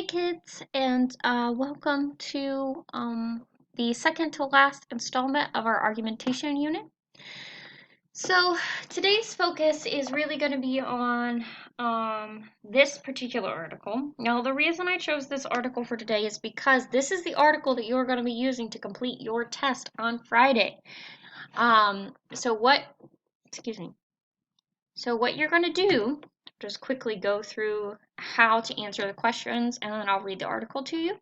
kids, and welcome to the second to last installment of our argumentation unit. So today's focus is really going to be on this particular article. Now, the reason I chose this article for today is because this is the article that you're going to be using to complete your test on Friday. Excuse me. So what you're going to do, just quickly go through how to answer the questions, and then I'll read the article to you.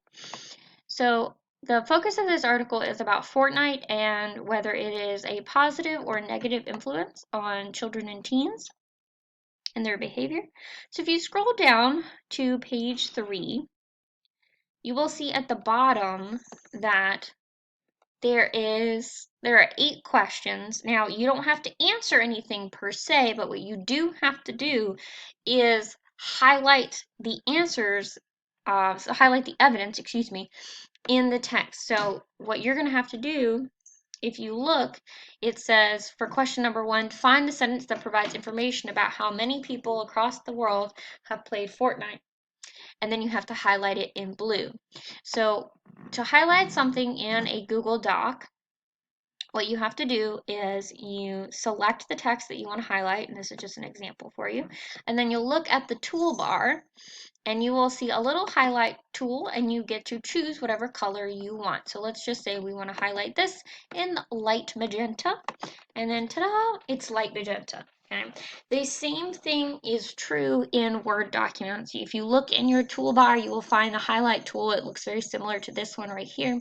So the focus of this article is about Fortnite and whether it is a positive or negative influence on children and teens and their behavior. So if you scroll down to page 3, you will see at the bottom that there are 8 questions. Now, you don't have to answer anything per se, but what you do have to do is highlight the evidence, in the text. So what you're going to have to do, if you look, it says for question number 1, find the sentence that provides information about how many people across the world have played Fortnite. And then you have to highlight it in blue. So to highlight something in a Google Doc, what you have to do is you select the text that you want to highlight, and this is just an example for you, and then you'll look at the toolbar and you will see a little highlight tool, and you get to choose whatever color you want. So let's just say we want to highlight this in light magenta, and then ta-da, it's light magenta. Okay. The same thing is true in Word documents. If you look in your toolbar, you will find the highlight tool. It looks very similar to this one right here,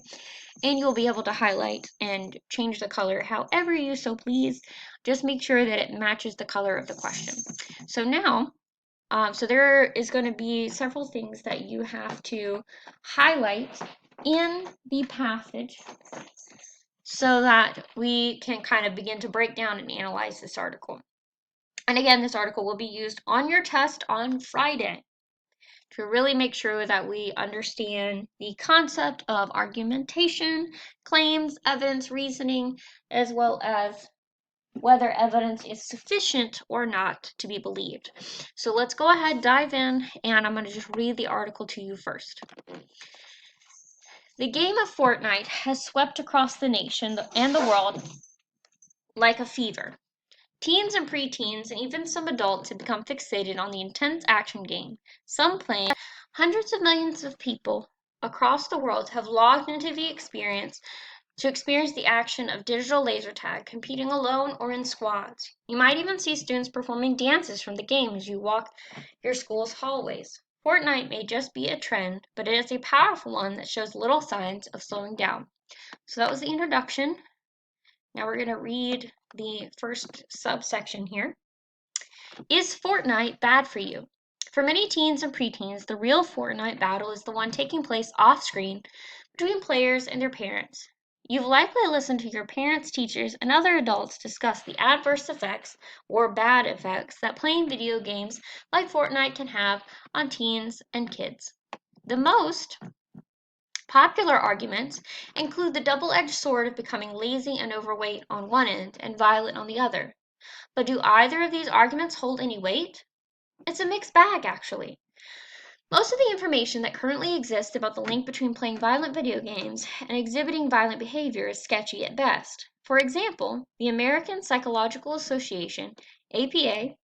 and you'll be able to highlight and change the color however you so please. Just make sure that it matches the color of the question. So now, so there is going to be several things that you have to highlight in the passage so that we can kind of begin to break down and analyze this article. And again, this article will be used on your test on Friday to really make sure that we understand the concept of argumentation, claims, evidence, reasoning, as well as whether evidence is sufficient or not to be believed. So let's go ahead, dive in, and I'm going to just read the article to you first. The game of Fortnite has swept across the nation and the world like a fever. Teens and preteens and even some adults have become fixated on the intense action game. Some claim hundreds of millions of people across the world have logged into the experience to experience the action of digital laser tag, competing alone or in squads. You might even see students performing dances from the game as you walk your school's hallways. Fortnite may just be a trend, but it is a powerful one that shows little signs of slowing down. So that was the introduction. Now we're going to read the first subsection here. Is Fortnite bad for you? For many teens and preteens, the real Fortnite battle is the one taking place off-screen between players and their parents. You've likely listened to your parents, teachers, and other adults discuss the adverse effects or bad effects that playing video games like Fortnite can have on teens and kids. The most popular arguments include the double-edged sword of becoming lazy and overweight on one end and violent on the other. But do either of these arguments hold any weight? It's a mixed bag, actually. Most of the information that currently exists about the link between playing violent video games and exhibiting violent behavior is sketchy at best. For example, the American Psychological Association, APA,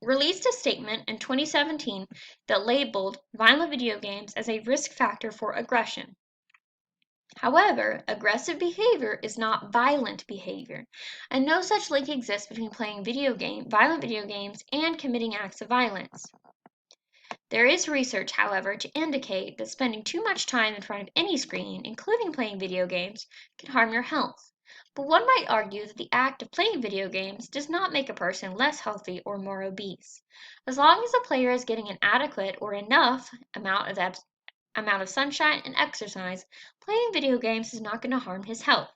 released a statement in 2017 that labeled violent video games as a risk factor for aggression. However, aggressive behavior is not violent behavior, and no such link exists between playing violent video games and committing acts of violence. There is research, however, to indicate that spending too much time in front of any screen, including playing video games, can harm your health. But one might argue that the act of playing video games does not make a person less healthy or more obese. As long as a player is getting an adequate or enough amount of sunshine and exercise, playing video games is not going to harm his health.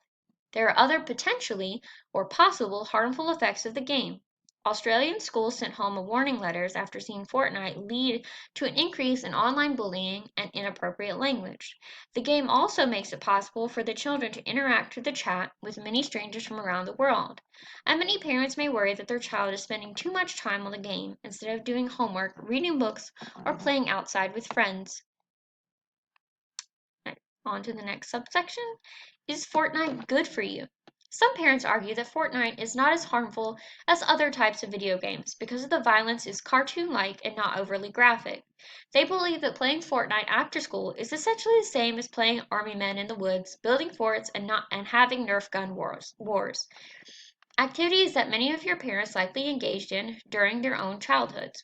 There are other potentially or possible harmful effects of the game. Australian schools sent home warning letters after seeing Fortnite lead to an increase in online bullying and inappropriate language. The game also makes it possible for the children to interact through the chat with many strangers from around the world. And many parents may worry that their child is spending too much time on the game instead of doing homework, reading books, or playing outside with friends. On to the next subsection. Is Fortnite good for you? Some parents argue that Fortnite is not as harmful as other types of video games because the violence is cartoon-like and not overly graphic. They believe that playing Fortnite after school is essentially the same as playing army men in the woods, building forts, and having Nerf gun wars. Activities that many of your parents likely engaged in during their own childhoods.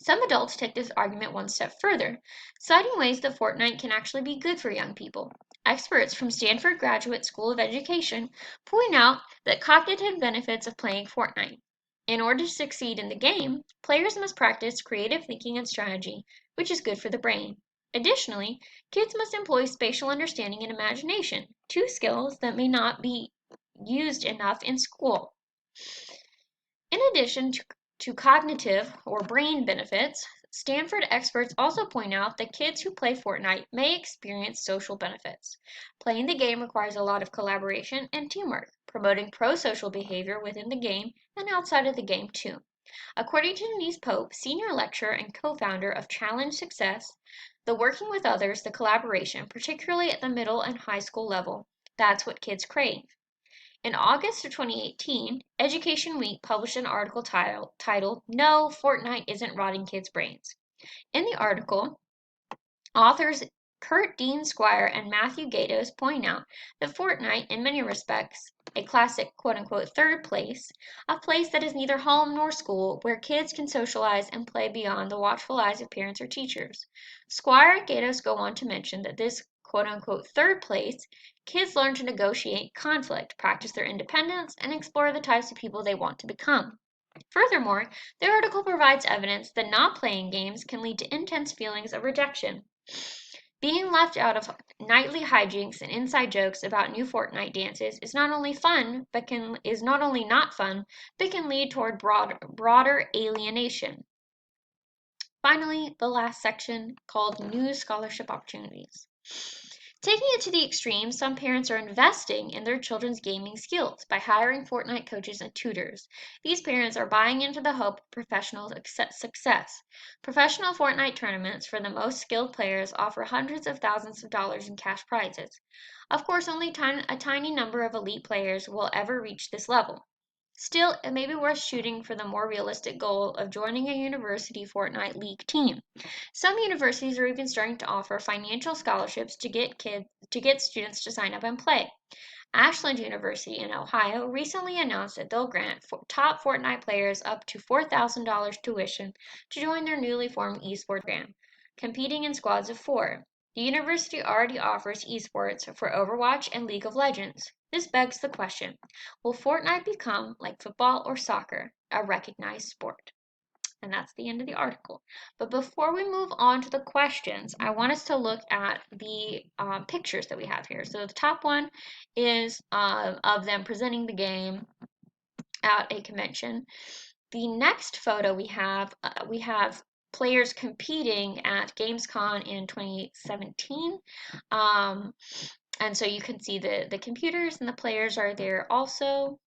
Some adults take this argument one step further, citing ways that Fortnite can actually be good for young people. Experts from Stanford Graduate School of Education point out that cognitive benefits of playing Fortnite. In order to succeed in the game, players must practice creative thinking and strategy, which is good for the brain. Additionally, kids must employ spatial understanding and imagination, two skills that may not be used enough in school. In addition to cognitive or brain benefits, Stanford experts also point out that kids who play Fortnite may experience social benefits. Playing the game requires a lot of collaboration and teamwork, promoting pro-social behavior within the game and outside of the game too. According to Denise Pope, senior lecturer and co-founder of Challenge Success, the working with others, the collaboration, particularly at the middle and high school level, that's what kids crave. In August of 2018, Education Week published an article titled No, Fortnite Isn't Rotting Kids' Brains. In the article, authors Kurt Dean Squire and Matthew Gatos point out that Fortnite, in many respects, a classic quote-unquote third place, a place that is neither home nor school, where kids can socialize and play beyond the watchful eyes of parents or teachers. Squire and Gatos go on to mention that this quote-unquote third place, kids learn to negotiate conflict, practice their independence, and explore the types of people they want to become. Furthermore, the article provides evidence that not playing games can lead to intense feelings of rejection. Being left out of nightly hijinks and inside jokes about new Fortnite dances is not only not fun, but can lead toward broader alienation. Finally, the last section called New Scholarship Opportunities. Taking it to the extreme, some parents are investing in their children's gaming skills by hiring Fortnite coaches and tutors. These parents are buying into the hope of professional success. Professional Fortnite tournaments for the most skilled players offer hundreds of thousands of dollars in cash prizes. Of course, only a tiny number of elite players will ever reach this level. Still, it may be worth shooting for the more realistic goal of joining a university Fortnite League team. Some universities are even starting to offer financial scholarships to get students to sign up and play. Ashland University in Ohio recently announced that they'll grant top Fortnite players up to $4,000 tuition to join their newly formed esports program, competing in squads of 4. The university already offers esports for Overwatch and League of Legends. This begs the question, will Fortnite become, like football or soccer, a recognized sport? And that's the end of the article. But before we move on to the questions, I want us to look at the pictures that we have here. So the top one is of them presenting the game at a convention. The next photo we have players competing at Gamescom in 2017. And so you can see the computers and the players are there also.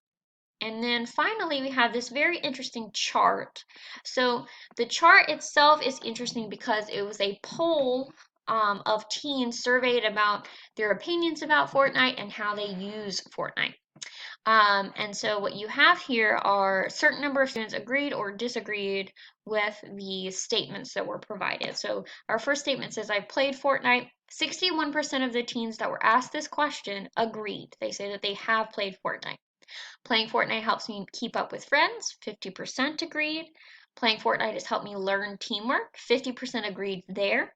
And then finally, we have this very interesting chart. So the chart itself is interesting because it was a poll of teens surveyed about their opinions about Fortnite and how they use Fortnite. And so what you have here are a certain number of students agreed or disagreed with the statements that were provided. So our first statement says, I've played Fortnite. 61% of the teens that were asked this question agreed. They say that they have played Fortnite. Playing Fortnite helps me keep up with friends. 50% agreed. Playing Fortnite has helped me learn teamwork. 50% agreed there.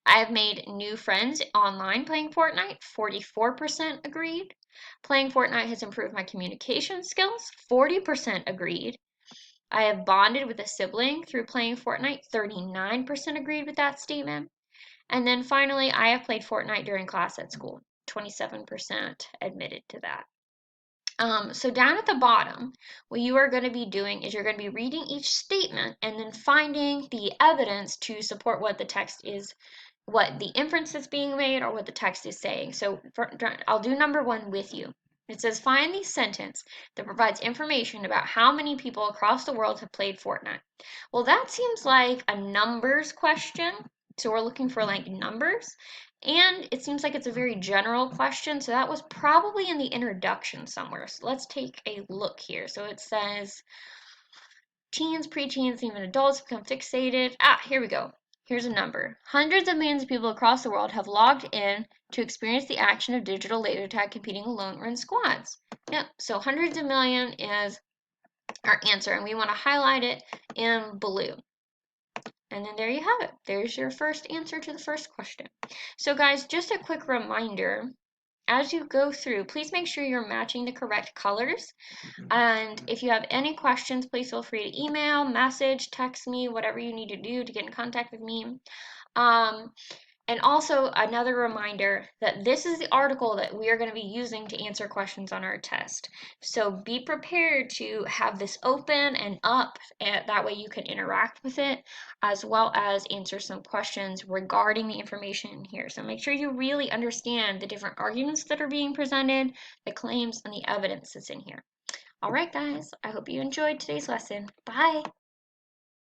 I have made new friends online playing Fortnite. 44% agreed. Playing Fortnite has improved my communication skills. 40% agreed. I have bonded with a sibling through playing Fortnite. 39% agreed with that statement. And then finally, I have played Fortnite during class at school. 27% admitted to that. So down at the bottom, what you are going to be doing is you're going to be reading each statement and then finding the evidence to support what the text is, what the inference is being made, or what the text is saying. So I'll do number 1 with you. It says, find the sentence that provides information about how many people across the world have played Fortnite. Well, that seems like a numbers question. So we're looking for like numbers. And it seems like it's a very general question. So that was probably in the introduction somewhere. So let's take a look here. So it says teens, preteens, even adults become fixated. Here we go. Here's a number. Hundreds of millions of people across the world have logged in to experience the action of digital laser tag competing alone or in squads. Yep, so hundreds of million is our answer, and we want to highlight it in blue. And then there you have it. There's your first answer to the first question. So guys, just a quick reminder, as you go through, please make sure you're matching the correct colors. And if you have any questions, please feel free to email, message, text me, whatever you need to do to get in contact with me. And also another reminder that this is the article that we are going to be using to answer questions on our test. So be prepared to have this open and up, and that way you can interact with it as well as answer some questions regarding the information in here. So make sure you really understand the different arguments that are being presented, the claims, and the evidence that's in here. All right, guys, I hope you enjoyed today's lesson. Bye.